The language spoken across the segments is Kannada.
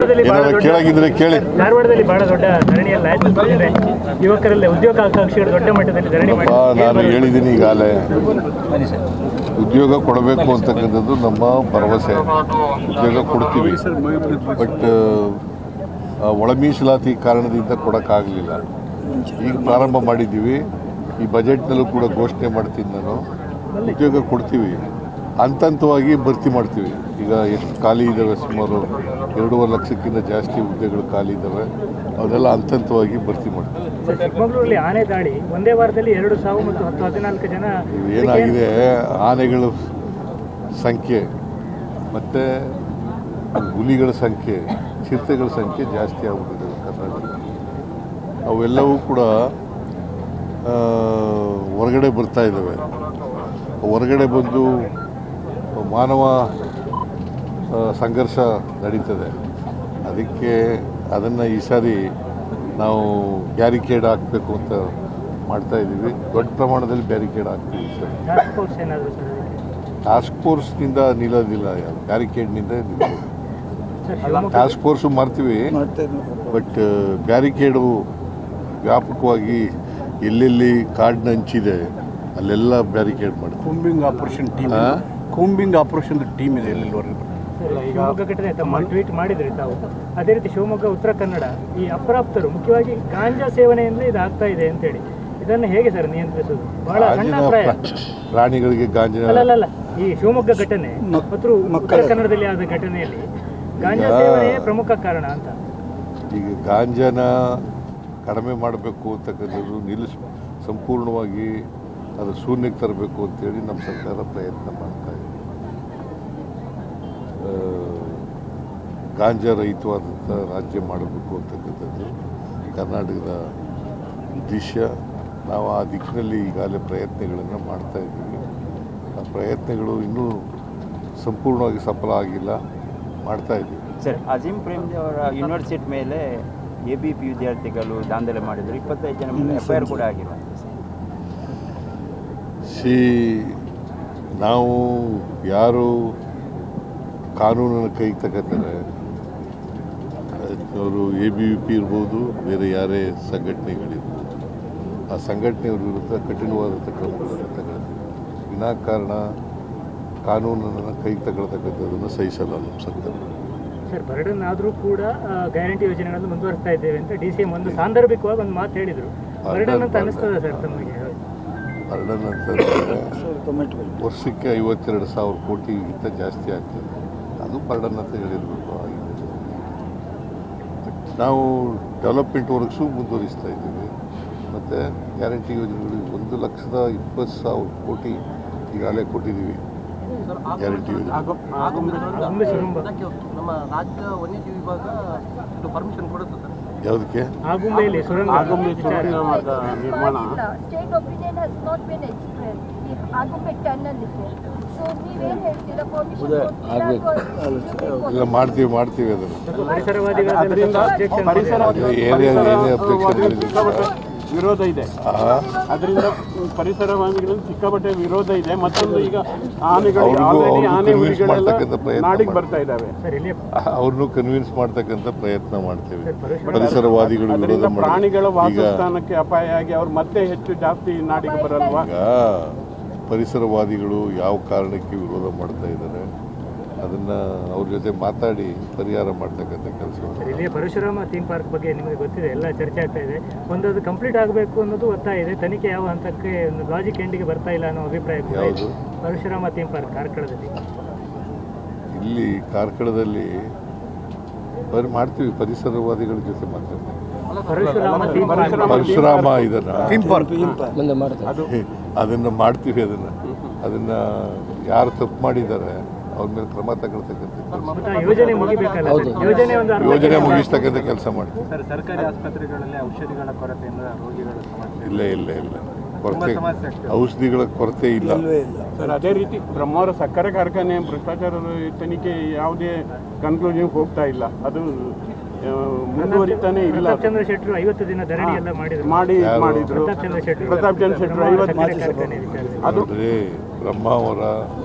ಕೇಳಾಗಿದ್ರೆ ಕೇಳಿ. ಧಾರವಾಡದಲ್ಲಿ ಬಹಳ ದೊಡ್ಡ ಧರಣಿಯಲ್ಲಿ ಆಯ್ತು. ಯುವಕರಲ್ಲಿ ಉದ್ಯೋಗಾಕಾಂಕ್ಷಿಗಳು ದೊಡ್ಡ ಮಟ್ಟದಲ್ಲಿ ಧರಣಿ ಮಾಡಿ ನಾನು ಹೇಳಿದ್ದೀನಿ ಈಗಾಗಲೇ, ಉದ್ಯೋಗ ಕೊಡಬೇಕು ಅಂತಕ್ಕಂಥದ್ದು ನಮ್ಮ ಭರವಸೆ. ಉದ್ಯೋಗ ಕೊಡ್ತೀವಿ, ಬಟ್ ಒಳ ಮೀಸಲಾತಿ ಕಾರಣದಿಂದ ಕೊಡೋಕ್ಕಾಗಲಿಲ್ಲ. ಈಗ ಪ್ರಾರಂಭ ಮಾಡಿದ್ದೀವಿ. ಈ ಬಜೆಟ್ನಲ್ಲೂ ಕೂಡ ಘೋಷಣೆ ಮಾಡ್ತೀನಿ ನಾನು. ಉದ್ಯೋಗ ಕೊಡ್ತೀವಿ, ಹಂತ ಹಂತವಾಗಿ ಭರ್ತಿ ಮಾಡ್ತೀವಿ. ಈಗ ಎಷ್ಟು ಖಾಲಿ ಇದ್ದಾವೆ, ಸುಮಾರು 2.5 ಲಕ್ಷಕ್ಕಿಂತ ಜಾಸ್ತಿ ಹುದ್ದೆಗಳು ಖಾಲಿ ಇದ್ದಾವೆ. ಅದೆಲ್ಲ ಹಂತ ಹಂತವಾಗಿ ಭರ್ತಿ ಮಾಡ್ತೀವಿ. ಚಿಕ್ಕಮಗಳೂರಲ್ಲಿ ಆನೆ ದಾಳಿ ಒಂದೇ ವಾರದಲ್ಲಿ 2 ಸಾವು ಮತ್ತು 14 ಜನ. ಏನಾಗಿದೆ, ಆನೆಗಳ ಸಂಖ್ಯೆ ಮತ್ತು ಹುಲಿಗಳ ಸಂಖ್ಯೆ, ಚಿರತೆಗಳ ಸಂಖ್ಯೆ ಜಾಸ್ತಿ ಆಗ್ಬಿಟ್ಟಿದೆ ಕರ್ನಾಟಕ. ಅವೆಲ್ಲವೂ ಕೂಡ ಹೊರಗಡೆ ಬರ್ತಾ ಇದ್ದಾವೆ. ಹೊರಗಡೆ ಬಂದು ಮಾನವ ಸಂಘರ್ಷ ನಡೀತದೆ. ಅದಕ್ಕೆ ಅದನ್ನು ಈ ಸಾರಿ ನಾವು ಬ್ಯಾರಿಕೇಡ್ ಹಾಕಬೇಕು ಅಂತ ಮಾಡ್ತಾಯಿದ್ದೀವಿ. ದೊಡ್ಡ ಪ್ರಮಾಣದಲ್ಲಿ ಬ್ಯಾರಿಕೇಡ್ ಹಾಕ್ತೀವಿ ಸರ್. ಟಾಸ್ಕ್ ಫೋರ್ಸ್ನಿಂದ ನಿಲ್ಲೋದಿಲ್ಲ, ಬ್ಯಾರಿಕೇಡ್ನಿಂದ ನಿಲ್ಲೋದು. ಟಾಸ್ಕ್ ಫೋರ್ಸು ಮಾಡ್ತೀವಿ, ಬಟ್ ಬ್ಯಾರಿಕೇಡು ವ್ಯಾಪಕವಾಗಿ ಎಲ್ಲೆಲ್ಲಿ ಕಾಡಿನ ಹಂಚಿದೆ ಅಲ್ಲೆಲ್ಲ ಬ್ಯಾರಿಕೇಡ್ ಮಾಡ್ತೀವಿ. ಕೂಂಬಿಂಗ್ ಆಪರೇಷನ್ ಟೀಮ್ ಇದೆ ಎಲ್ಲೆಲ್ಲವರೆಗೂ. ಶಿವಮೊಗ್ಗ ಘಟನೆ ತಮ್ಮ ಟ್ವೀಟ್ ಮಾಡಿದ್ರಿ ತಾವು. ಅದೇ ರೀತಿ ಶಿವಮೊಗ್ಗ, ಉತ್ತರ ಕನ್ನಡ ಈ ಅಪ್ರಾಪ್ತರು ಮುಖ್ಯವಾಗಿ ಗಾಂಜಾ ಸೇವನೆಯಿಂದ ಇದು ಆಗ್ತಾ ಇದೆ ಅಂತೇಳಿ, ಇದನ್ನು ಹೇಗೆ ಸರ್ ನಿಯಂತ್ರಿಸೋದು? ಬಹಳ ಸಣ್ಣ ಅಭಿಪ್ರಾಯ. ಪ್ರಾಣಿಗಳಿಗೆ ಗಾಂಜಾ ಅಲ್ಲ, ಈ ಶಿವಮೊಗ್ಗ ಘಟನೆ ಮತ್ತು ಉತ್ತರ ಕನ್ನಡದಲ್ಲಿ ಆದ ಘಟನೆಯಲ್ಲಿ ಗಾಂಜಾ ಸೇವನೆ ಪ್ರಮುಖ ಕಾರಣ ಅಂತ. ಈಗ ಗಾಂಜಾನ ಕಡಿಮೆ ಮಾಡಬೇಕು ಅಂತಕ್ಕಂಥದ್ದು ಸಂಪೂರ್ಣವಾಗಿ ಅದು ಶೂನ್ಯಕ್ಕೆ ತರಬೇಕು ಅಂತೇಳಿ ನಮ್ಮ ಸರ್ಕಾರ ಪ್ರಯತ್ನ ಮಾಡ್ತಾ ಇದೆ. ಗಾಂಜಾ ರಹಿತವಾದಂಥ ರಾಜ್ಯ ಮಾಡಬೇಕು ಅಂತಕ್ಕಂಥದ್ದು ಕರ್ನಾಟಕದ ಉದ್ದೇಶ. ನಾವು ಆ ದಿಕ್ಕಿನಲ್ಲಿ ಈಗಾಗಲೇ ಪ್ರಯತ್ನಗಳನ್ನು ಮಾಡ್ತಾ ಇದ್ದೀವಿ. ಆ ಪ್ರಯತ್ನಗಳು ಇನ್ನೂ ಸಂಪೂರ್ಣವಾಗಿ ಸಫಲ ಆಗಿಲ್ಲ, ಮಾಡ್ತಾ ಇದ್ದೀವಿ. ಸರ್, ಅಜೀಂ ಪ್ರೇಮ್ಜಿ ಅವರ ಯೂನಿವರ್ಸಿಟಿ ಮೇಲೆ ABP ವಿದ್ಯಾರ್ಥಿಗಳು ದಾಂಧಲೆ ಮಾಡಿದರು. 25 ಜನ ಮೇಲೆ FIR ಕೂಡ ಆಗಿಲ್ಲ. ನಾವು ಯಾರು ಕಾನೂನನ್ನು ಕೈಗೆ ತಗೋತಾರೆ, ಅವರು ABVP ಇರ್ಬೋದು, ಬೇರೆ ಯಾರೇ ಸಂಘಟನೆಗಳಿರ್ಬೋದು, ಆ ಸಂಘಟನೆಯವ್ರ ವಿರುದ್ಧ ಕಠಿಣವಾದಂಥ ಕ್ರಮಗಳನ್ನು ತಗೊಳ್ತೀವಿ. ವಿನಾಕಾರಣ ಕಾನೂನನ್ನು ಕೈಗೆ ತಗೊಳ್ತಕ್ಕಂಥದ್ದನ್ನು ಸಹಿಸಲ್ಲ ನಮ್ಮ ಸರ್ಕಾರ. ಸರ್, ಬರ್ಡನ್ ಆದರೂ ಕೂಡ ಗ್ಯಾರಂಟಿ ಯೋಜನೆಗಳನ್ನು ಮುಂದುವರಿಸ್ತಾ ಇದ್ದೇವೆ ಅಂತ DCM ಒಂದು ಸಾಂದರ್ಭಿಕವಾಗಿ ಒಂದು ಮಾತು ಹೇಳಿದರು. ಬರ್ಡನ್ ಅಂತ ಅನಿಸ್ತದೆ ಸರ್ ತಮಗೆ? ಬರ್ಡನ್ ಅಂತಂದರೆ ವರ್ಷಕ್ಕೆ 52,000 ಕೋಟಿಗಿಂತ ಜಾಸ್ತಿ ಆಗ್ತದೆ. ಅದು ಬರ್ಡನ್ ಅಂತ ಹೇಳಿರಬೇಕು. ನಾವು ಡೆವಲಪ್ಮೆಂಟ್ ವರ್ಕ್ಸು ಮುಂದುವರಿಸ್ತಾ ಇದ್ದೀವಿ. ಮತ್ತು ಗ್ಯಾರಂಟಿ ಯೋಜನೆಗಳು 1,20,000 ಕೋಟಿ ಈಗಾಗಲೇ ಕೊಟ್ಟಿದ್ದೀವಿ. ಗ್ಯಾರಂಟಿ ಯೋಜನೆ ನಮ್ಮ ರಾಜ್ಯ ವನ್ಯಜೀವಿ ವಿಭಾಗ ಪರ್ಮಿಷನ್ ಕೊಡುತ್ತೆ ಸರ್. ಯಾವುದಕ್ಕೆ? ಆಗುಂಬೆಯಲ್ಲಿ ಸುರಂಗ ನಿರ್ಮಾಣ. State opinion has not been expressed. ಈ ಆಗುಂಬೆ ಟನಲ್ ಇದೆ. ಸೊ ನೀವೇನು ಹೇಳ್ತೀರಾ? ಪರ್ಮಿಷನ್ ಇಲ್ಲ, ಮಾಡ್ತೀವಿ ಅದನ್ನು. ವಿರೋಧ ಇದೆ. ಅದರಿಂದ ಪರಿಸರವಾದಿಗಳಲ್ಲಿ ಸಿಕ್ಕಾಪಟ್ಟೆ ವಿರೋಧ ಇದೆ. ಮತ್ತೊಂದು, ಈಗ ಆನೆಗಳು ನಾಡಿಗೆ ಬರ್ತಾ ಇದ್ದಾವೆ. ಅವ್ರನ್ನೂ ಕನ್ವಿನ್ಸ್ ಮಾಡ್ತಕ್ಕಂಥ ಪ್ರಯತ್ನ ಮಾಡ್ತೀವಿ. ಪರಿಸರವಾದಿಗಳು ವಿರೋಧ ಪ್ರಾಣಿಗಳ ವಾಸಸ್ಥಾನಕ್ಕೆ ಅಪಾಯ ಆಗಿ ಅವ್ರು ಮತ್ತೆ ಜಾಸ್ತಿ ನಾಡಿಗೆ ಬರಲ್ವಾ? ಈಗ ಪರಿಸರವಾದಿಗಳು ಯಾವ ಕಾರಣಕ್ಕೆ ವಿರೋಧ ಮಾಡ್ತಾ ಇದ್ದಾರೆ ಅದನ್ನು ಅವ್ರ ಜೊತೆ ಮಾತಾಡಿ ಪರಿಹಾರ ಮಾಡ್ತಕ್ಕಂಥ ಕೆಲಸ. ಇಲ್ಲಿ ಪರಶುರಾಮ ಥೀಮ್ ಪಾರ್ಕ್ ಬಗ್ಗೆ ನಿಮಗೆ ಗೊತ್ತಿದೆ, ಎಲ್ಲ ಚರ್ಚೆ ಆಗ್ತಾ ಇದೆ. ಒಂದದು ಕಂಪ್ಲೀಟ್ ಆಗಬೇಕು ಅನ್ನೋದು ಒತ್ತಾಯ ಇದೆ. ತನಿಖೆ ಯಾವ ಹಂತಕ್ಕೆ ಒಂದು ಲಾಜಿಕ್ ಎಂಡಿಗೆ ಬರ್ತಾ ಇಲ್ಲ ಅನ್ನೋ ಅಭಿಪ್ರಾಯ. ಯಾವುದು? ಪರಶುರಾಮ ಥೀಮ್ ಪಾರ್ಕ್ ಕಾರ್ಕಳದಲ್ಲಿ. ಇಲ್ಲಿ ಕಾರ್ಕಳದಲ್ಲಿ ಮಾಡ್ತೀವಿ, ಪರಿಸರವಾದಿಗಳ ಜೊತೆ ಮಾತಾಡ್ತೀವಿ. ಪರಶುರಾಮ ಅದನ್ನು ಮಾಡ್ತೀವಿ. ಅದನ್ನು ಯಾರು ತಪ್ಪು ಮಾಡಿದ್ದಾರೆ ಅವ್ರ ಮೇಲೆ ಕ್ರಮ ತಗೊಳ್ತಕ್ಕಂಥ ಯೋಜನೆ ಮುಗಿಸ್ತಕ್ಕಂಥ ಕೆಲಸ ಮಾಡ್ತೀವಿ. ಸರ್ಕಾರಿ ಆಸ್ಪತ್ರೆಗಳಲ್ಲಿ ಔಷಧಿಗಳ ಕೊರತೆಯಿಂದ ರೋಗಿಗಳು ಇಲ್ಲ ಕೊರತೆ, ಔಷಧಿಗಳ ಕೊರತೆ ಇಲ್ಲ ಸರ್. ಅದೇ ರೀತಿ ಬ್ರಹ್ಮಾವರ ಸಕ್ಕರೆ ಕಾರ್ಖಾನೆ ಭ್ರಷ್ಟಾಚಾರದ ತನಿಖೆ ಯಾವುದೇ ಕನ್ಕ್ಲೂಷನ್ ಹೋಗ್ತಾ ಇಲ್ಲ. ಅದು ಮುಂದುವರಿತಾನೆ ಇಲ್ಲ. ಪ್ರತಾಪ್ ಚಂದ್ರ ಶೆಟ್ಟರು 50 ದಿನ ಧರಣಿ ಎಲ್ಲ ಮಾಡಿದ್ರು. ಪ್ರತಾಪ್ ಚಂದ್ರ ಶೆಟ್ಟರು 50 ಅದು ಬ್ರಹ್ಮಾವರ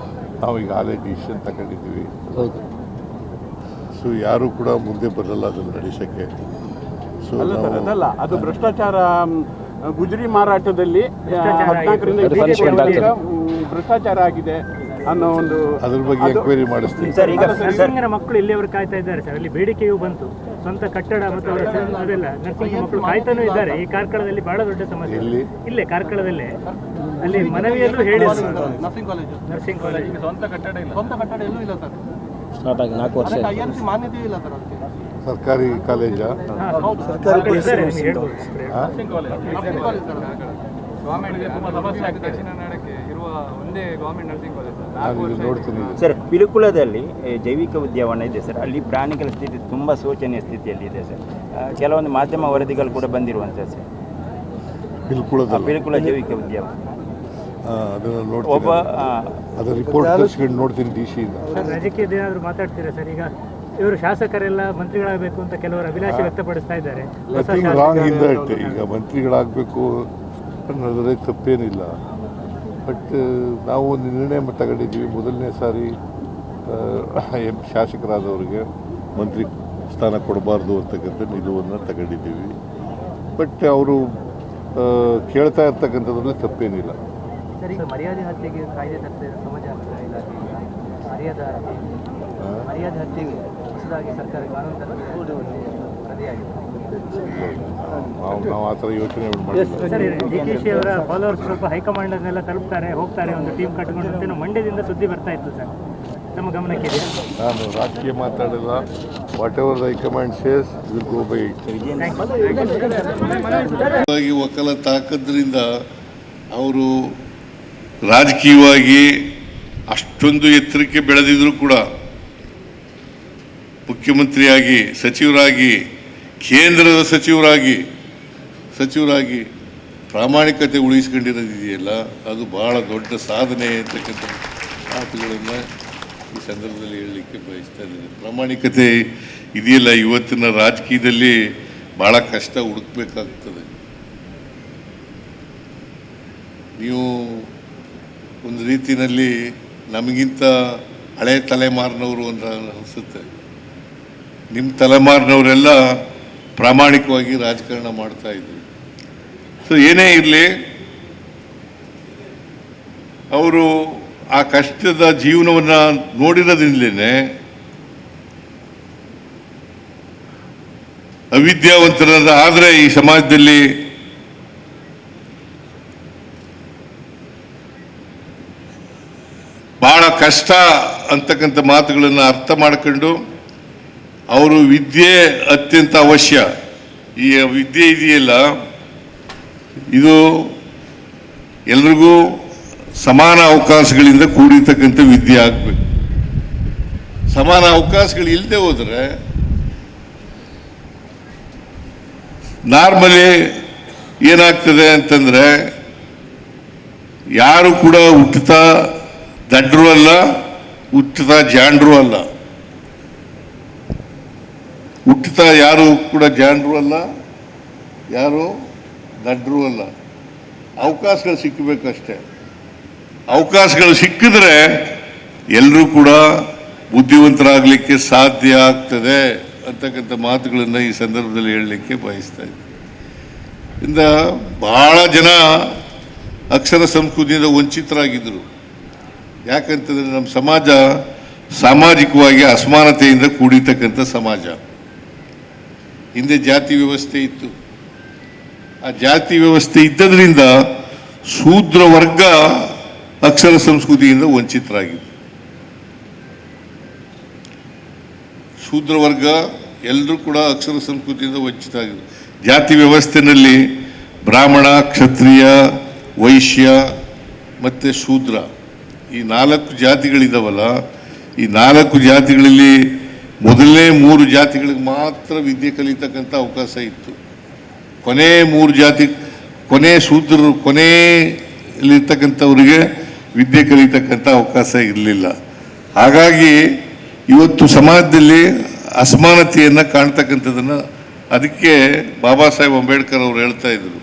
ನಾವು ಈಗಾಗಲೇ ಡಿಸಿಷನ್ ತಗೊಂಡಿದ್ದೀವಿ. ಸೊ ಯಾರು ಕೂಡ ಮುಂದೆ ಬರಲ್ಲ ಅದನ್ನು ನಡೆಸೋಕ್ಕೆ. ಸೊ ಅಲ್ಲ ಸರ್, ನಾವು ಅದಲ್ಲ, ಅದು ಭ್ರಷ್ಟಾಚಾರ. ಗುಜರಿ ಮಾರಾಟದಲ್ಲಿ ಭ್ರಷ್ಟಾಚಾರ 14ರಿಂದ ಭ್ರಷ್ಟಾಚಾರ ಆಗಿದೆ ಅನ್ನೋ ಒಂದು ಅದ್ರ ಬಗ್ಗೆ ಎಂಕ್ವೈರಿ ಮಾಡಿಸ್ತೀವಿ. ಸರ್ ಈಗ ನರ್ಸಿಂಗರ ಮಕ್ಕಳು ಇಲ್ಲಿಯವರು ಕಾಯ್ತಾ ಇದ್ದಾರೆ ಸರ್. ಅಲ್ಲಿ ಬೇಡಿಕೆಯೂ ಬಂತು, ಸ್ವಂತ ಕಟ್ಟಡ ಮತ್ತು ಅವರ ಅದೆಲ್ಲ ನರ್ಸಿಂಗ್ ಮಕ್ಕಳು ಕಾಯ್ತಾನೂ ಇದ್ದಾರೆ. ಈ ಕಾರ್ಕಳದಲ್ಲಿ ಬಹಳ ದೊಡ್ಡ ಸಮಸ್ಯೆ. ಇಲ್ಲೇ ಕಾರ್ಕಳದಲ್ಲೇ ಅಲ್ಲಿ ಮನವಿಯಲ್ಲೂ ಹೇಳಿ ನರ್ಸಿಂಗ್ ಕಾಲೇಜು ನರ್ಸಿಂಗ್ ಕಾಲೇಜ್ ಸ್ವಂತ ಕಟ್ಟಡ ಎಲ್ಲೂ ಇಲ್ಲ ಸರ್. ಸ್ಟಾರ್ಟ್ ಆಗಿ 4 ವರ್ಷ IRC ಮಾನ್ಯತೆ ಇಲ್ಲ ಸರ್ ಅದಕ್ಕೆ. ಸರ್ಕಾರಿ ಕಾಲೇಜಾ? ನೋಡ್ತೀನಿ ಸರ್. ಪಿಲಿಕುಳದಲ್ಲಿ ಜೈವಿಕ ಉದ್ಯಾನವನ ಇದೆ ಸರ್. ಅಲ್ಲಿ ಪ್ರಾಣಿಗಳ ಸ್ಥಿತಿ ತುಂಬ ಶೋಚನೀಯ ಸ್ಥಿತಿಯಲ್ಲಿದೆ ಸರ್. ಕೆಲವೊಂದು ಮಾಧ್ಯಮ ವರದಿಗಳು ಕೂಡ ಬಂದಿರುವಂಥದ್ದು ಸರ್. ಪಿಲಿಕುಳ ಜೈವಿಕ ಉದ್ಯಾನವನ ಅದನ್ನು ಒಬ್ಬ ನೋಡ್ತೀನಿ, ಅದರ ರಿಪೋರ್ಟ್ ತರಿಸ್ಕೊಂಡು ನೋಡ್ತೀನಿ DC ಇಂದ. ರಾಜಕೀಯದ ಏನಾದರೂ ಮಾತಾಡ್ತೀರಾ ಸರ್? ಈಗ ಇವರು ಶಾಸಕರೆಲ್ಲ ಮಂತ್ರಿಗಳಾಗಬೇಕು ಅಂತ ಕೆಲವರು ಅಭಿಲಾಷೆ ವ್ಯಕ್ತಪಡಿಸ್ತಾ ಇದ್ದಾರೆ. Nothing wrong in that. ಈಗ ಮಂತ್ರಿಗಳಾಗಬೇಕು ಅನ್ನೋದ್ರೆ ತಪ್ಪೇನಿಲ್ಲ. ಬಟ್ ನಾವು ಒಂದು ನಿರ್ಣಯ ತಗೊಂಡಿದ್ದೀವಿ. ಮೊದಲನೇ ಸಾರಿ ಶಾಸಕರಾದವರಿಗೆ ಮಂತ್ರಿ ಸ್ಥಾನ ಕೊಡಬಾರ್ದು ಅಂತಕ್ಕಂಥ ನಿಲುವನ್ನು ತಗೊಂಡಿದ್ದೀವಿ. ಬಟ್ ಅವರು ಕೇಳ್ತಾ ಇರ್ತಕ್ಕಂಥದ್ರಲ್ಲಿ ತಪ್ಪೇನಿಲ್ಲ. ಸರ್, ಈಗ ಮರ್ಯಾದೆ ಹತ್ಯೆಗೆ ಕಾಯ್ದೆ ತರ್ತಾ ಇದೆ ಸಮಾಜ ಇಲಾಖೆ. ಮರ್ಯಾದೆ ಹತ್ಯೆಗೆ ಹೊಸದಾಗಿ ಸರ್ಕಾರ ಕಾನೂನು ತರಲು ವರದಿಯಾಗಿದೆ. ನಾವು ಆ ಥರ ಯೋಚನೆ ಮಾಡಿಲ್ಲ. ಸರ್, DKಶಿ ಅವರ ಫಾಲೋವರ್ಸ್ ಸ್ವಲ್ಪ ಹೈಕಮಾಂಡನ್ನೆಲ್ಲ ತಲುಪ್ತಾರೆ, ಹೋಗ್ತಾರೆ, ಒಂದು ಟೀಮ್ ಕಟ್ಕೊಂಡು ಅಂತೇನೋ ಮಂಡ್ಯದಿಂದ ಸುದ್ದಿ ಬರ್ತಾ ಇತ್ತು ಸರ್. ನಮ್ಮ ಗಮನಕ್ಕೆ ಇದೆ? ನಾನು ರಾಜಕೀಯ ಮಾತಾಡಿಲ್ಲ. Whatever the high command says will go by it. ವಕಾಲತ್ ಹಾಕೋದ್ರಿಂದ ಅವರು ರಾಜಕೀಯವಾಗಿ ಅಷ್ಟೊಂದು ಎತ್ತರಕ್ಕೆ ಬೆಳೆದಿದ್ರು ಕೂಡ ಮುಖ್ಯಮಂತ್ರಿಯಾಗಿ, ಸಚಿವರಾಗಿ, ಕೇಂದ್ರದ ಸಚಿವರಾಗಿ ಪ್ರಾಮಾಣಿಕತೆ ಉಳಿಸ್ಕೊಂಡಿರೋದಿದೆಯಲ್ಲ, ಅದು ಬಹಳ ದೊಡ್ಡ ಸಾಧನೆ ಅಂತಕ್ಕಂಥ ಮಾತುಗಳನ್ನು ಈ ಸಂದರ್ಭದಲ್ಲಿ ಹೇಳಲಿಕ್ಕೆ ಬಯಸ್ತಾ ಇದ್ದೀನಿ. ಪ್ರಾಮಾಣಿಕತೆ ಇದೆಯಲ್ಲ, ಇವತ್ತಿನ ರಾಜಕೀಯದಲ್ಲಿ ಭಾಳ ಕಷ್ಟ ಹುಡುಕಬೇಕಾಗ್ತದೆ. ನೀವು ಒಂದು ರೀತಿಯಲ್ಲಿ ನಮಗಿಂತ ಹಳೆ ತಲೆಮಾರಿನವರು ಅಂತ ಅನಿಸುತ್ತೆ. ನಿಮ್ಮ ತಲೆಮಾರಿನವರೆಲ್ಲ ಪ್ರಾಮಾಣಿಕವಾಗಿ ರಾಜಕಾರಣ ಮಾಡ್ತಾ ಇದ್ರು. ಸೊ ಏನೇ ಇರಲಿ, ಅವರು ಆ ಕಷ್ಟದ ಜೀವನವನ್ನು ನೋಡಿರೋದ್ರಿಂದಲೇ ಅವಿದ್ಯಾವಂತರಾದ ಆದರೆ ಈ ಸಮಾಜದಲ್ಲಿ ಬಹಳ ಕಷ್ಟ ಅಂತಕ್ಕಂಥ ಮಾತುಗಳನ್ನು ಅರ್ಥ ಮಾಡ್ಕೊಂಡು ಅವರು ವಿದ್ಯೆ ಅತ್ಯಂತ ಅವಶ್ಯ. ಈ ವಿದ್ಯೆ ಇದೆಯಲ್ಲ, ಇದು ಎಲ್ರಿಗೂ ಸಮಾನ ಅವಕಾಶಗಳಿಂದ ಕೂಡಿರ್ತಕ್ಕಂಥ ವಿದ್ಯೆ ಆಗಬೇಕು. ಸಮಾನ ಅವಕಾಶಗಳು ಇಲ್ಲದೆ ಹೋದರೆ ನಾರ್ಮಲಿ ಏನಾಗ್ತದೆ ಅಂತಂದರೆ, ಯಾರು ಕೂಡ ಹುಟ್ಟುತ್ತಾ ದಡ್ರು ಅಲ್ಲ, ಹುಟ್ಟುತ್ತಾ ಜಾಂಡ್ರು ಅಲ್ಲ. ಹುಟ್ಟುತ್ತಾ ಯಾರು ಕೂಡ ಜಾಂಡ್ರು ಅಲ್ಲ, ಯಾರು ದಡ್ರು ಅಲ್ಲ. ಅವಕಾಶಗಳು ಸಿಕ್ಕಬೇಕಷ್ಟೆ. ಅವಕಾಶಗಳು ಸಿಕ್ಕಿದ್ರೆ ಎಲ್ಲರೂ ಕೂಡ ಬುದ್ಧಿವಂತರಾಗಲಿಕ್ಕೆ ಸಾಧ್ಯ ಆಗ್ತದೆ ಅಂತಕ್ಕಂಥ ಮಾತುಗಳನ್ನು ಈ ಸಂದರ್ಭದಲ್ಲಿ ಹೇಳಲಿಕ್ಕೆ ಬಯಸ್ತಾ ಇದ್ದೀನಿ. ಇಂದ ಬಹಳ ಜನ ಅಕ್ಷರ ಸಂಸ್ಕೃತಿಯಿಂದ ವಂಚಿತರಾಗಿದ್ದರು. ಯಾಕಂತಂದರೆ ನಮ್ಮ ಸಮಾಜ ಸಾಮಾಜಿಕವಾಗಿ ಅಸಮಾನತೆಯಿಂದ ಕೂಡಿರ್ತಕ್ಕಂಥ ಸಮಾಜ. ಹಿಂದೆ ಜಾತಿ ವ್ಯವಸ್ಥೆ ಇತ್ತು. ಆ ಜಾತಿ ವ್ಯವಸ್ಥೆ ಇದ್ದದ್ರಿಂದ ಶೂದ್ರ ವರ್ಗ ಅಕ್ಷರ ಸಂಸ್ಕೃತಿಯಿಂದ ವಂಚಿತರಾಗಿತ್ತು. ಶೂದ್ರ ವರ್ಗ ಎಲ್ಲರೂ ಕೂಡ ಅಕ್ಷರ ಸಂಸ್ಕೃತಿಯಿಂದ ವಂಚಿತರಾಗಿದ್ದರು. ಜಾತಿ ವ್ಯವಸ್ಥೆಯಲ್ಲಿ ಬ್ರಾಹ್ಮಣ, ಕ್ಷತ್ರಿಯ, ವೈಶ್ಯ ಮತ್ತು ಶೂದ್ರ ಈ 4 ಜಾತಿಗಳಿದ್ದಾವಲ್ಲ, ಈ 4 ಜಾತಿಗಳಲ್ಲಿ ಮೊದಲನೇ 3 ಜಾತಿಗಳಿಗೆ ಮಾತ್ರ ವಿದ್ಯೆ ಕಲಿತಕ್ಕಂಥ ಅವಕಾಶ ಇತ್ತು. ಕೊನೆ 3 ಜಾತಿ, ಕೊನೆ ಶೂದ್ರರು, ಕೊನೆಯಲ್ಲಿರ್ತಕ್ಕಂಥವ್ರಿಗೆ ವಿದ್ಯೆ ಕಲಿತಕ್ಕಂಥ ಅವಕಾಶ ಇರಲಿಲ್ಲ. ಹಾಗಾಗಿ ಇವತ್ತು ಸಮಾಜದಲ್ಲಿ ಅಸಮಾನತೆಯನ್ನು ಕಾಣ್ತಕ್ಕಂಥದ್ದನ್ನು, ಅದಕ್ಕೆ ಬಾಬಾ ಸಾಹೇಬ್ ಅಂಬೇಡ್ಕರ್ ಅವರು ಹೇಳ್ತಾ ಇದ್ರು,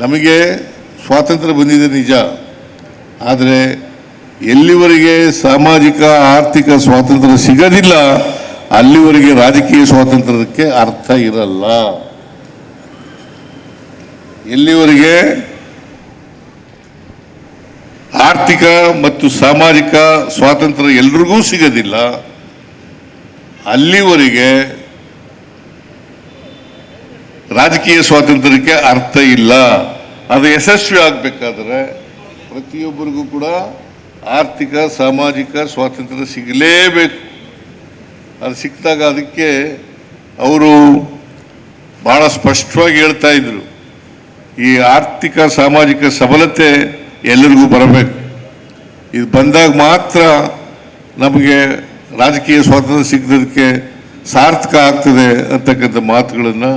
ನಮಗೆ ಸ್ವಾತಂತ್ರ್ಯ ಬಂದಿದೆ ನಿಜ, ಆದರೆ ಎಲ್ಲಿವರೆಗೆ ಸಾಮಾಜಿಕ ಆರ್ಥಿಕ ಸ್ವಾತಂತ್ರ್ಯ ಸಿಗೋದಿಲ್ಲ ಅಲ್ಲಿವರೆಗೆ ರಾಜಕೀಯ ಸ್ವಾತಂತ್ರ್ಯಕ್ಕೆ ಅರ್ಥ ಇರಲ್ಲ. ಎಲ್ಲಿವರೆಗೆ ಆರ್ಥಿಕ ಮತ್ತು ಸಾಮಾಜಿಕ ಸ್ವಾತಂತ್ರ್ಯ ಎಲ್ರಿಗೂ ಸಿಗೋದಿಲ್ಲ, ಅಲ್ಲಿವರೆಗೆ ರಾಜಕೀಯ ಸ್ವಾತಂತ್ರ್ಯಕ್ಕೆ ಅರ್ಥ ಇಲ್ಲ. ಅದು ಯಶಸ್ವಿ ಆಗಬೇಕಾದ್ರೆ ಪ್ರತಿಯೊಬ್ಬರಿಗೂ ಕೂಡ ಆರ್ಥಿಕ ಸಾಮಾಜಿಕ ಸ್ವಾತಂತ್ರ್ಯ ಸಿಗಲೇಬೇಕು. ಅದು ಸಿಕ್ಕಿದಾಗ ಅದಕ್ಕೆ ಅವರು ಬಹಳ ಸ್ಪಷ್ಟವಾಗಿ ಹೇಳ್ತಾ ಇದ್ರು, ಈ ಆರ್ಥಿಕ ಸಾಮಾಜಿಕ ಸಬಲತೆ ಎಲ್ಲರಿಗೂ ಬರಬೇಕು. ಇದು ಬಂದಾಗ ಮಾತ್ರ ನಮಗೆ ರಾಜಕೀಯ ಸ್ವಾತಂತ್ರ್ಯ ಸಿಗೋದಕ್ಕೆ ಸಾರ್ಥಕ ಆಗ್ತದೆ ಅಂತಕ್ಕಂಥ ಮಾತುಗಳನ್ನು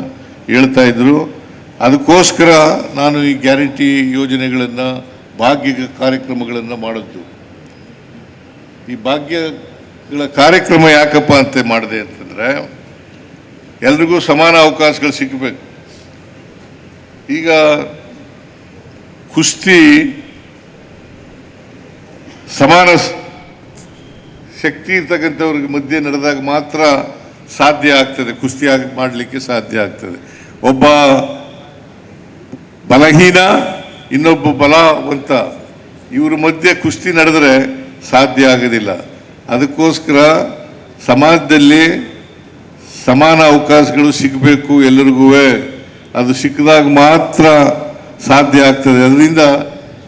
ಹೇಳ್ತಾ ಇದ್ರು. ಅದಕ್ಕೋಸ್ಕರ ನಾನು ಈ ಗ್ಯಾರಂಟಿ ಯೋಜನೆಗಳನ್ನು, ಭಾಗ್ಯ ಕಾರ್ಯಕ್ರಮಗಳನ್ನು ಮಾಡಿದ್ದು. ಈ ಭಾಗ್ಯಗಳ ಕಾರ್ಯಕ್ರಮ ಯಾಕಪ್ಪ ಅಂತ ಮಾಡಿದೆ ಅಂತಂದರೆ, ಎಲ್ರಿಗೂ ಸಮಾನ ಅವಕಾಶಗಳು ಸಿಗಬೇಕು. ಈಗ ಕುಸ್ತಿ ಸಮಾನ ಶಕ್ತಿ ಇರ್ತಕ್ಕಂಥವ್ರಿಗೆ ಮಧ್ಯೆ ನಡೆದಾಗ ಮಾತ್ರ ಸಾಧ್ಯ ಆಗ್ತದೆ, ಕುಸ್ತಿ ಮಾಡಲಿಕ್ಕೆ ಸಾಧ್ಯ ಆಗ್ತದೆ. ಒಬ್ಬ ಬಲಹೀನ, ಇನ್ನೊಬ್ಬ ಬಲವಂತ, ಇವ್ರ ಮಧ್ಯೆ ಕುಸ್ತಿ ನಡೆದರೆ ಸಾಧ್ಯ ಆಗೋದಿಲ್ಲ. ಅದಕ್ಕೋಸ್ಕರ ಸಮಾಜದಲ್ಲಿ ಸಮಾನ ಅವಕಾಶಗಳು ಸಿಗಬೇಕು ಎಲ್ಲರಿಗೂ. ಅದು ಸಿಕ್ಕಿದಾಗ ಮಾತ್ರ ಸಾಧ್ಯ ಆಗ್ತದೆ. ಅದರಿಂದ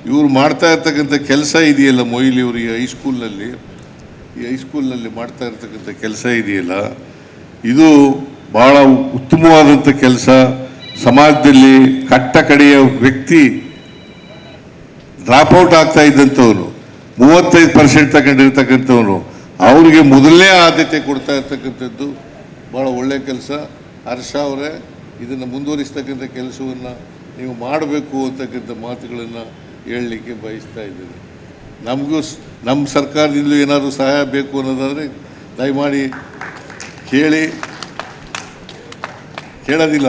ಇವರು ಮಾಡ್ತಾ ಇರ್ತಕ್ಕಂಥ ಕೆಲಸ ಇದೆಯಲ್ಲ, ಮೊಯ್ಲಿ ಇವರಿಗೆ ಹೈಸ್ಕೂಲ್ನಲ್ಲಿ ಮಾಡ್ತಾ ಇರ್ತಕ್ಕಂಥ ಕೆಲಸ ಇದೆಯಲ್ಲ, ಇದು ಬಹಳ ಉತ್ತಮವಾದಂಥ ಕೆಲಸ. ಸಮಾಜದಲ್ಲಿ ಕಟ್ಟ ಕಡೆಯ ವ್ಯಕ್ತಿ ಡ್ರಾಪ್ಔಟ್ ಆಗ್ತಾ ಇದ್ದಂಥವನು, 35% ತಗೊಂಡಿರ್ತಕ್ಕಂಥವನು, ಅವರಿಗೆ ಮೊದಲನೇ ಆದ್ಯತೆ ಕೊಡ್ತಾ ಇರ್ತಕ್ಕಂಥದ್ದು ಭಾಳ ಒಳ್ಳೆಯ ಕೆಲಸ. ಹರ್ಷ ಅವರೇ, ಇದನ್ನು ಮುಂದುವರಿಸ್ತಕ್ಕಂಥ ಕೆಲಸವನ್ನು ನೀವು ಮಾಡಬೇಕು ಅಂತಕ್ಕಂಥ ಮಾತುಗಳನ್ನು ಹೇಳಲಿಕ್ಕೆ ಬಯಸ್ತಾ ಇದ್ದೇನೆ. ನಮಗೂ ನಮ್ಮ ಸರ್ಕಾರದಿಂದಲೂ ಏನಾದರೂ ಸಹಾಯ ಬೇಕು ಅನ್ನೋದಾದರೆ ದಯಮಾಡಿ ಕೇಳಿ. ಕೇಳೋದಿಲ್ಲ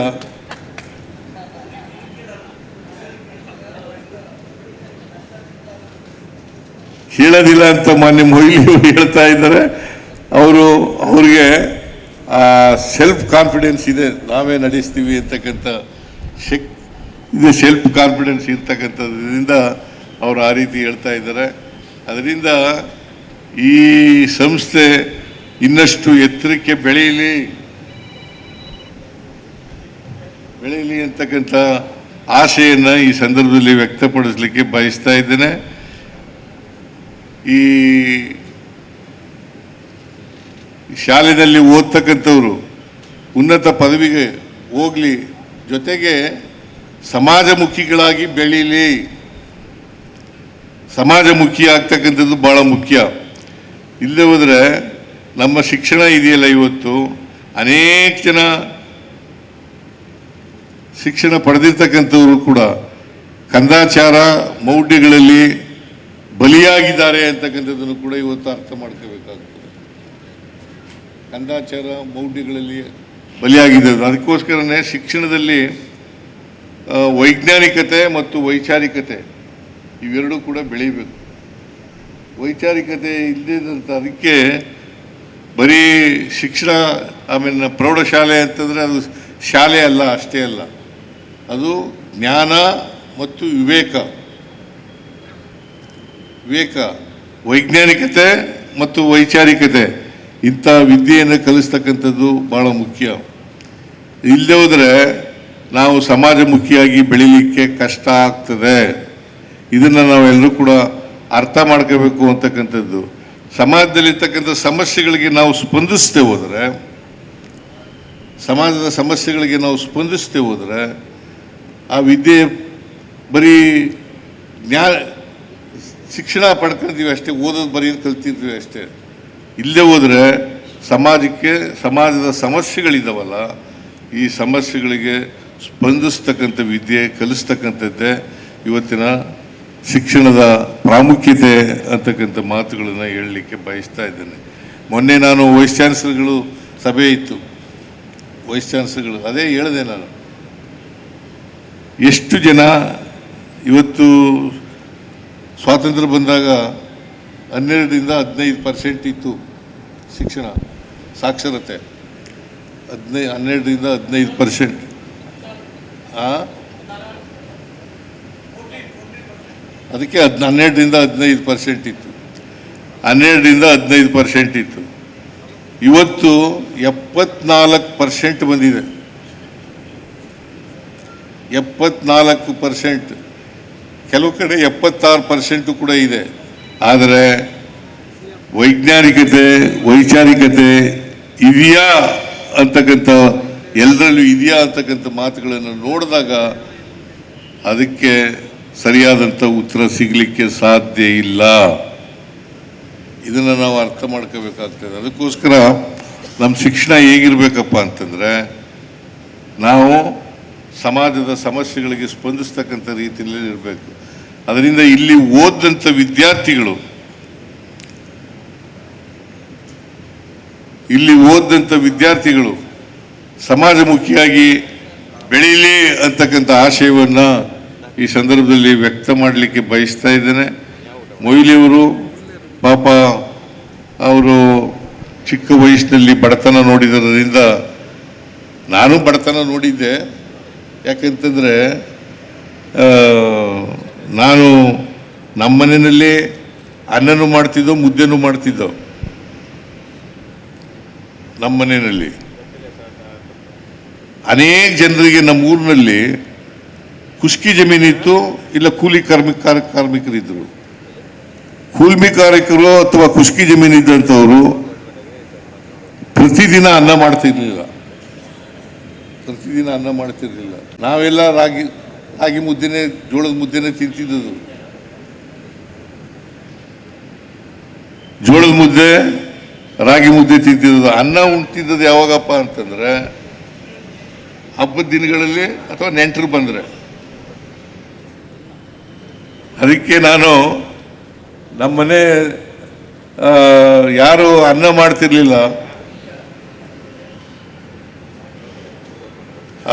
ಅಂತ ಮಾನ್ಯ ಮೊಯ್ಲಿ ಹೇಳ್ತಾ ಇದ್ದಾರೆ. ಅವ್ರಿಗೆ ಸೆಲ್ಫ್ ಕಾನ್ಫಿಡೆನ್ಸ್ ಇದೆ, ನಾವೇ ನಡೆಸ್ತೀವಿ ಅಂತಕ್ಕಂಥ ಇದೆ, ಸೆಲ್ಫ್ ಕಾನ್ಫಿಡೆನ್ಸ್ ಇರ್ತಕ್ಕಂಥದ್ರಿಂದ ಅವರು ಆ ರೀತಿ ಹೇಳ್ತಾ ಇದ್ದಾರೆ. ಅದರಿಂದ ಈ ಸಂಸ್ಥೆ ಇನ್ನಷ್ಟು ಎತ್ತರಕ್ಕೆ ಬೆಳೆಯಲಿ ಅಂತಕ್ಕಂಥ ಆಶೆಯನ್ನು ಈ ಸಂದರ್ಭದಲ್ಲಿ ವ್ಯಕ್ತಪಡಿಸಲಿಕ್ಕೆ ಬಯಸ್ತಾ ಇದ್ದೇನೆ. ಈ ಶಾಲೆಯಲ್ಲಿ ಓದ್ತಕ್ಕಂಥವ್ರು ಉನ್ನತ ಪದವಿಗೆ ಹೋಗಲಿ, ಜೊತೆಗೆ ಸಮಾಜಮುಖಿಗಳಾಗಿ ಬೆಳೀಲಿ. ಸಮಾಜಮುಖಿ ಆಗ್ತಕ್ಕಂಥದ್ದು ಭಾಳ ಮುಖ್ಯ. ಇಲ್ಲದೆ ಹೋದರೆ ನಮ್ಮ ಶಿಕ್ಷಣ ಇದೆಯಲ್ಲ, ಇವತ್ತು ಅನೇಕ ಜನ ಶಿಕ್ಷಣ ಪಡೆದಿರ್ತಕ್ಕಂಥವರು ಕೂಡ ಕಂದಾಚಾರ ಮೌಢ್ಯಗಳಲ್ಲಿ ಬಲಿಯಾಗಿದ್ದಾರೆ ಅಂತಕ್ಕಂಥದ್ದನ್ನು ಕೂಡ ಇವತ್ತು ಅರ್ಥ ಮಾಡ್ಕೋಬೇಕಾಗ್ತದೆ. ಕಂದಾಚಾರ ಮೌಢ್ಯಗಳಲ್ಲಿ ಬಲಿಯಾಗಿದ್ದಾರೆ. ಅದಕ್ಕೋಸ್ಕರನೇ ಶಿಕ್ಷಣದಲ್ಲಿ ವೈಜ್ಞಾನಿಕತೆ ಮತ್ತು ವೈಚಾರಿಕತೆ ಇವೆರಡೂ ಕೂಡ ಬೆಳೀಬೇಕು. ವೈಚಾರಿಕತೆ ಇಲ್ಲದಂಥ ಅದಕ್ಕೆ ಬರೀ ಶಿಕ್ಷಣ, ಆಮೇಲೆ ಪ್ರೌಢಶಾಲೆ ಅಂತಂದರೆ ಅದು ಶಾಲೆ ಅಲ್ಲ, ಅಷ್ಟೇ ಅಲ್ಲ, ಅದು ಜ್ಞಾನ ಮತ್ತು ವಿವೇಕ, ವೈಜ್ಞಾನಿಕತೆ ಮತ್ತು ವೈಚಾರಿಕತೆ, ಇಂಥ ವಿದ್ಯೆಯನ್ನು ಕಲಿಸ್ತಕ್ಕಂಥದ್ದು ಭಾಳ ಮುಖ್ಯ. ಇಲ್ಲದೆ ಹೋದರೆ ನಾವು ಸಮಾಜಮುಖಿಯಾಗಿ ಬೆಳೀಲಿಕ್ಕೆ ಕಷ್ಟ ಆಗ್ತದೆ. ಇದನ್ನು ನಾವೆಲ್ಲರೂ ಕೂಡ ಅರ್ಥ ಮಾಡ್ಕೋಬೇಕು ಅಂತಕ್ಕಂಥದ್ದು. ಸಮಾಜದಲ್ಲಿರ್ತಕ್ಕಂಥ ಸಮಸ್ಯೆಗಳಿಗೆ ನಾವು ಸ್ಪಂದಿಸ್ತೇ ಹೋದರೆ, ಸಮಾಜದ ಸಮಸ್ಯೆಗಳಿಗೆ ನಾವು ಸ್ಪಂದಿಸ್ತೇ ಹೋದರೆ ಆ ವಿದ್ಯೆ ಬರೀ ಶಿಕ್ಷಣ ಪಡ್ಕೊಳ್ತೀವಿ ಅಷ್ಟೇ, ಓದೋದು ಬರೆಯೋದು ಕಲ್ತಿರ್ತೀವಿ ಅಷ್ಟೇ. ಇಲ್ಲೇ ಹೋದರೆ ಸಮಾಜದ ಸಮಸ್ಯೆಗಳಿದ್ದಾವಲ್ಲ, ಈ ಸಮಸ್ಯೆಗಳಿಗೆ ಸ್ಪಂದಿಸ್ತಕ್ಕಂಥ ವಿದ್ಯೆ ಕಲಿಸ್ತಕ್ಕಂಥದ್ದೇ ಇವತ್ತಿನ ಶಿಕ್ಷಣದ ಪ್ರಾಮುಖ್ಯತೆ ಅಂತಕ್ಕಂಥ ಮಾತುಗಳನ್ನು ಹೇಳಲಿಕ್ಕೆ ಬಯಸ್ತಾ ಇದ್ದೇನೆ. ಮೊನ್ನೆ ನಾನು ವೈಸ್ ಚಾನ್ಸಲರ್ಗಳು ಸಭೆ ಇತ್ತು, ವೈಸ್ ಚಾನ್ಸಲರ್ಗಳು ಅದೇ ಹೇಳಿದೆ ನಾನು, ಎಷ್ಟು ಜನ ಇವತ್ತು ಸ್ವಾತಂತ್ರ್ಯ ಬಂದಾಗ 12% ಇತ್ತು ಶಿಕ್ಷಣ, ಸಾಕ್ಷರತೆ 12ರಿಂದ 15%. ಅದಕ್ಕೆ 12ರಿಂದ 15% ಇತ್ತು. 12ರಿಂದ 15% ಇತ್ತು. ಇವತ್ತು 74% ಬಂದಿದೆ. 74%. ಕೆಲವು ಕಡೆ 76% ಕೂಡ ಇದೆ. ಆದರೆ ವೈಚಾರಿಕತೆ ಇದೆಯಾ ಅಂತಕ್ಕಂಥ, ಎಲ್ಲರಲ್ಲೂ ಇದೆಯಾ ಅಂತಕ್ಕಂಥ ಮಾತುಗಳನ್ನು ನೋಡಿದಾಗ ಅದಕ್ಕೆ ಸರಿಯಾದಂಥ ಉತ್ತರ ಸಿಗಲಿಕ್ಕೆ ಸಾಧ್ಯ ಇಲ್ಲ. ಇದನ್ನು ನಾವು ಅರ್ಥ ಮಾಡ್ಕೋಬೇಕಾಗ್ತದೆ. ಅದಕ್ಕೋಸ್ಕರ ನಮ್ಮ ಶಿಕ್ಷಣ ಹೇಗಿರಬೇಕಪ್ಪ ಅಂತಂದರೆ, ನಾವು ಸಮಾಜದ ಸಮಸ್ಯೆಗಳಿಗೆ ಸ್ಪಂದಿಸ್ತಕ್ಕಂಥ ರೀತಿಯಲ್ಲಿ ಇರಬೇಕು. ಅದರಿಂದ ಇಲ್ಲಿ ಓದಂಥ ವಿದ್ಯಾರ್ಥಿಗಳು ಸಮಾಜಮುಖಿಯಾಗಿ ಬೆಳೀಲಿ ಅಂತಕ್ಕಂಥ ಆಶಯವನ್ನು ಈ ಸಂದರ್ಭದಲ್ಲಿ ವ್ಯಕ್ತ ಮಾಡಲಿಕ್ಕೆ ಬಯಸ್ತಾ ಇದ್ದೇನೆ. ಮೊಯ್ಲಿಯವರು ಪಾಪ ಅವರು ಚಿಕ್ಕ ವಯಸ್ಸಿನಲ್ಲಿ ಬಡತನ ನೋಡಿದ್ದರಿಂದ, ನಾನು ಬಡತನ ನೋಡಿದ್ದೆ. ಯಾಕೆಂತಂದರೆ ನಾನು ನಮ್ಮ ಮನೆಯಲ್ಲಿ ಅನ್ನನೂ ಮಾಡ್ತಿದ್ದೋ, ಮುದ್ದೆನೂ ಮಾಡ್ತಿದ್ದೋ. ನಮ್ಮ ಮನೆಯಲ್ಲಿ ಅನೇಕ ಜನರಿಗೆ ನಮ್ಮ ಊರಿನಲ್ಲಿ ಕುಷ್ಕಿ ಜಮೀನಿತ್ತು, ಇಲ್ಲ ಕೂಲಿ ಕಾರ್ಮಿಕರಿದ್ದರು. ಕೂಲಿ ಕಾರ್ಮಿಕರು ಅಥವಾ ಕುಷ್ಕಿ ಜಮೀನಿದ್ದಂಥವರು ಪ್ರತಿದಿನ ಅನ್ನ ಮಾಡ್ತಿರ್ಲಿಲ್ಲ. ನಾವೆಲ್ಲ ರಾಗಿ ಮುದ್ದೆನೇ, ಜೋಳದ ಮುದ್ದೆನೇ ತಿಂತಿದ್ದದು. ಜೋಳದ ಮುದ್ದೆ, ರಾಗಿ ಮುದ್ದೆ ತಿಂತಿದ್ದದು. ಅನ್ನ ಉಣ್ತಿದ್ದದು ಯಾವಾಗಪ್ಪ ಅಂತಂದ್ರೆ ಹಬ್ಬದ ದಿನಗಳಲ್ಲಿ ಅಥವಾ ನೆಂಟರು ಬಂದರೆ. ಅದಕ್ಕೆ ನಾನು ನಮ್ಮನೆ ಯಾರು ಅನ್ನ ಮಾಡ್ತಿರ್ಲಿಲ್ಲ,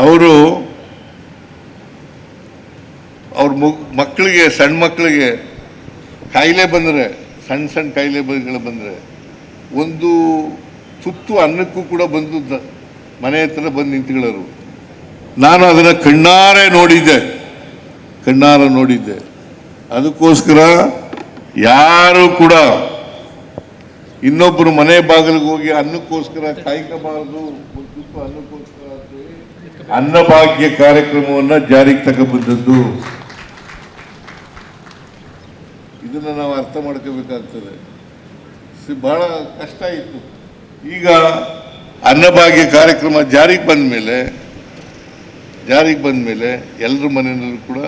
ಅವರು ಅವ್ರ ಮಕ್ಕಳಿಗೆ, ಸಣ್ಣ ಮಕ್ಕಳಿಗೆ ಕಾಯಿಲೆ ಬಂದರೆ, ಸಣ್ಣ ಕಾಯಿಲೆಗಳು ಬಂದರೆ ಒಂದು ತುತ್ತು ಅನ್ನಕ್ಕೂ ಕೂಡ ಬಂದು ಮನೆ ಹತ್ರ ಬಂದು ನಿಂತ್ಕೊಳ್ಳೋರು. ನಾನು ಅದನ್ನು ಕಣ್ಣಾರೆ ನೋಡಿದ್ದೆ. ಅದಕ್ಕೋಸ್ಕರ ಯಾರು ಕೂಡ ಇನ್ನೊಬ್ಬರು ಮನೆ ಬಾಗಿಲಿಗೆ ಹೋಗಿ ಅನ್ನಕ್ಕೋಸ್ಕರ ಕಾಯ್ಕಬಾರದು. ಒಂದು ತುತ್ತು ಅನ್ನಕ್ಕೋಸ್ಕರ ಅನ್ನಭಾಗ್ಯ ಕಾರ್ಯಕ್ರಮವನ್ನು ಜಾರಿಗೆ ತಗೊಂಡ್ಬಂದದ್ದು. ಇದನ್ನು ನಾವು ಅರ್ಥ ಮಾಡ್ಕೋಬೇಕಾಗ್ತದೆ. ಬಹಳ ಕಷ್ಟ ಇತ್ತು. ಈಗ ಅನ್ನಭಾಗ್ಯ ಕಾರ್ಯಕ್ರಮ ಜಾರಿಗೆ ಬಂದ ಮೇಲೆ ಎಲ್ಲರ ಮನೆಯಲ್ಲೂ ಕೂಡ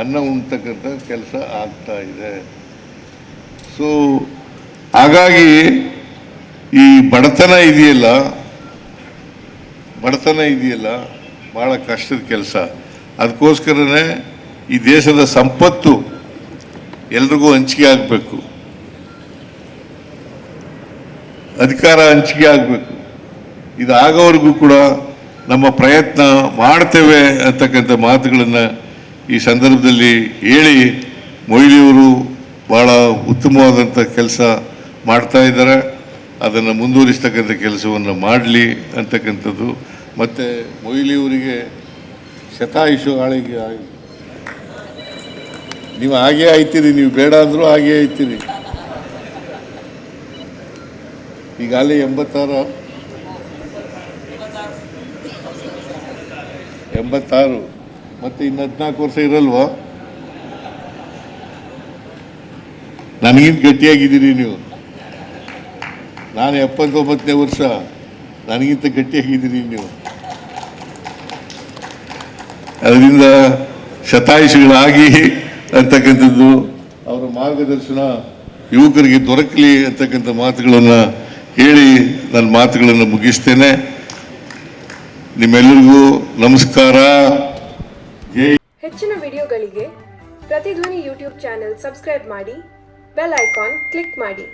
ಅನ್ನ ಉಣ್ತಕ್ಕಂಥ ಕೆಲಸ ಆಗ್ತಾ ಇದೆ. ಸೊ ಹಾಗಾಗಿ ಈ ಬಡತನ ಇದೆಯಲ್ಲ ಬಹಳ ಕಷ್ಟದ ಕೆಲಸ. ಅದಕ್ಕೋಸ್ಕರನೇ ಈ ದೇಶದ ಸಂಪತ್ತು ಎಲ್ರಿಗೂ ಹಂಚಿಕೆ ಆಗಬೇಕು, ಅಧಿಕಾರ ಹಂಚಿಕೆ ಆಗಬೇಕು. ಇದಾಗೋವರೆಗೂ ಕೂಡ ನಮ್ಮ ಪ್ರಯತ್ನ ಮಾಡ್ತೇವೆ ಅಂತಕ್ಕಂಥ ಮಾತುಗಳನ್ನು ಈ ಸಂದರ್ಭದಲ್ಲಿ ಹೇಳಿ, ಮೊಯ್ಲಿಯವರು ಭಾಳ ಉತ್ತಮವಾದಂಥ ಕೆಲಸ ಮಾಡ್ತಾ ಇದ್ದಾರೆ. ಅದನ್ನು ಮುಂದುವರಿಸ್ತಕ್ಕಂಥ ಕೆಲಸವನ್ನು ಮಾಡಲಿ ಅಂತಕ್ಕಂಥದ್ದು. ಮತ್ತು ಮೊಯ್ಲಿಯವರಿಗೆ ಶತಾಯುಷು ಆಳಿಗೆ ನೀವು ಹಾಗೇ ಆಯ್ತೀರಿ, ನೀವು ಬೇಡ ಅಂದರೂ ಹಾಗೇ ಆಯ್ತೀರಿ. ಈಗಾಗಲೇ 86 ಮತ್ತೆ ಇನ್ನು 14 ವರ್ಷ ಇರಲ್ವಾ? ನನಗಿಂತ ಗಟ್ಟಿಯಾಗಿದ್ದೀರಿ ನೀವು. ನಾನು 79ನೇ ವರ್ಷ, ನನಗಿಂತ ಗಟ್ಟಿಯಾಗಿದ್ದೀರಿ ನೀವು. ಅದರಿಂದ ಶತಾಯುಷಿಗಳಾಗಿ ಅಂತಕ್ಕಂಥದ್ದು, ಅವರ ಮಾರ್ಗದರ್ಶನ ಯುವಕರಿಗೆ ದೊರಕಲಿ ಅಂತಕ್ಕಂಥ ಮಾತುಗಳನ್ನು ಹೇಳಿ ನನ್ನ ಮಾತುಗಳನ್ನು ಮುಗಿಸ್ತೇನೆ. ನಿಮ್ಮೆಲ್ಲರಿಗೂ ನಮಸ್ಕಾರ. ಹೆಚ್ಚಿನ ವಿಡಿಯೋಗಳಿಗೆ ಪ್ರತಿಧ್ವನಿ ಯೂಟ್ಯೂಬ್ ಚಾನೆಲ್ ಸಬ್ಸ್ಕ್ರೈಬ್ ಮಾಡಿ, ಬೆಲ್ ಐಕಾನ್ ಕ್ಲಿಕ್ ಮಾಡಿ.